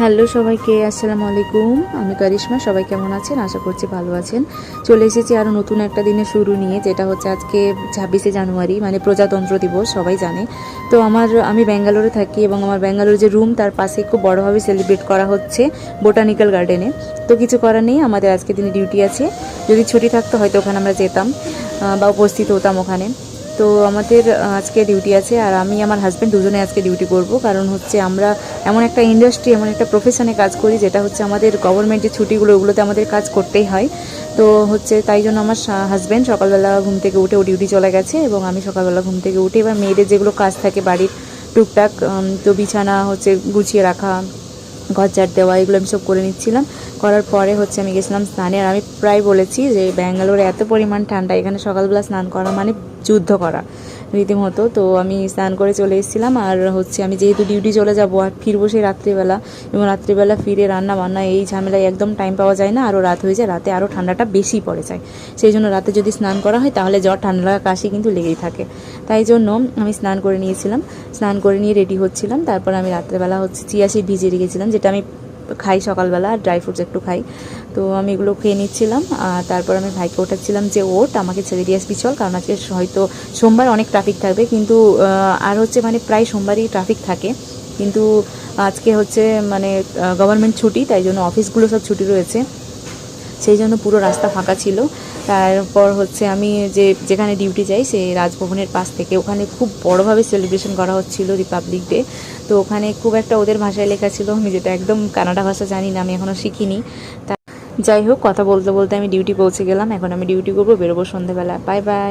Hello সবাইকে, আসসালামু আলাইকুম। আমি কারিশমা। সবাই কেমন আছেন? আশা করছি ভালো আছেন। চলে এসেছি আরও নতুন একটা দিনের শুরু নিয়ে, যেটা হচ্ছে আজকে 26শে জানুয়ারি, মানে প্রজাতন্ত্র দিবস, সবাই জানে। তো আমি ব্যাঙ্গালোরে থাকি এবং আমার ব্যাঙ্গালোর যে রুম তার পাশে খুব বড়োভাবে সেলিব্রেট করা হচ্ছে বোটানিক্যাল গার্ডেনে। তো কিছু করার নেই, আমাদের আজকে দিনে ডিউটি আছে। যদি ছুটি থাকতো হয়তো ওখানে আমরা যেতাম বা উপস্থিত হতাম ওখানে। তো আমাদের আজকে ডিউটি আছে, আর আমি আমার হাজব্যান্ড দুজনে আজকে ডিউটি করব। কারণ হচ্ছে আমরা এমন একটা ইন্ডাস্ট্রি, এমন একটা প্রফেশনে কাজ করি, যেটা হচ্ছে আমাদের গভর্নমেন্ট যে ছুটিগুলো, ওগুলোতে আমাদের কাজ করতেই হয়। তো হচ্ছে তাই জন্য আমার হাজব্যান্ড সকালবেলা ঘুম থেকে উঠে ও ডিউটি চলে গেছে, এবং আমি সকালবেলা ঘুম থেকে উঠে এবার মেয়েদের যেগুলো কাজ থাকে বাড়ির টুকটাক, তো বিছানা হচ্ছে গুছিয়ে রাখা, ঘর ঝাড় দেওয়া, এগুলো আমি সব করে নিচ্ছিলাম। করার পরে হচ্ছে আমি গেছিলাম স্নানে। আর আমি প্রায় বলেছি যে ব্যাঙ্গালোরে এত পরিমাণ ঠান্ডা, এখানে সকালবেলা স্নান করা মানে যুদ্ধ করা রীতিমতো। তো আমি স্নান করে চলে এসেছিলাম। আর হচ্ছে আমি যেহেতু ডিউটি চলে যাবো আর ফিরবো সেই রাত্রিবেলা, এবং রাত্রিবেলা ফিরে রান্না বান্না এই ঝামেলায় একদম টাইম পাওয়া যায় না, আরও রাত হয়ে যায়, রাতে আরও ঠান্ডাটা বেশি পড়ে যায়। সেই জন্য রাতে যদি স্নান করা হয় তাহলে জ্বর, ঠান্ডা লাগা, কাশি কিন্তু লেগেই থাকে। তাই জন্য আমি স্নান করে নিয়েছিলাম, স্নান করে নিয়ে রেডি হচ্ছিলাম। তারপর আমি রাত্রেবেলা হচ্ছে চিয়া সিড ভিজিয়ে রেখেছিলাম, যেটা আমি খাই সকালবেলা, আর ড্রাই ফ্রুটস একটু খাই। তো আমি এগুলো খেয়ে নিচ্ছিলাম। আর তারপর আমি ভাইকে ওঠাচ্ছিলাম যে ওঠ, আমাকে ছেড়ে দিয়ে আসবি চল, কারণ আজকে হয়তো সোমবার অনেক ট্রাফিক থাকবে, কিন্তু আর হচ্ছে মানে প্রায় সোমবারই ট্রাফিক থাকে, কিন্তু আজকে হচ্ছে মানে গভর্নমেন্ট ছুটি, তাই জন্য অফিসগুলো সব ছুটি রয়েছে, সেই জন্য পুরো রাস্তা ফাঁকা ছিল। তারপর হচ্ছে আমি যেখানে ডিউটি যাই সেই রাজভবনের পাশ থেকে, ওখানে খুব বড়োভাবে সেলিব্রেশন করা হচ্ছিল রিপাবলিক ডে। তো ওখানে খুব একটা ওদের ভাষায় লেখা ছিল, আমি যেটা একদম কানাডা ভাষা জানি না, আমি এখনও শিখিনি। তা যাই হোক, কথা বলতে বলতে আমি ডিউটি পৌঁছে গেলাম। এখন আমি ডিউটি করবো, বেরোবো সন্ধ্যেবেলা। Bye bye.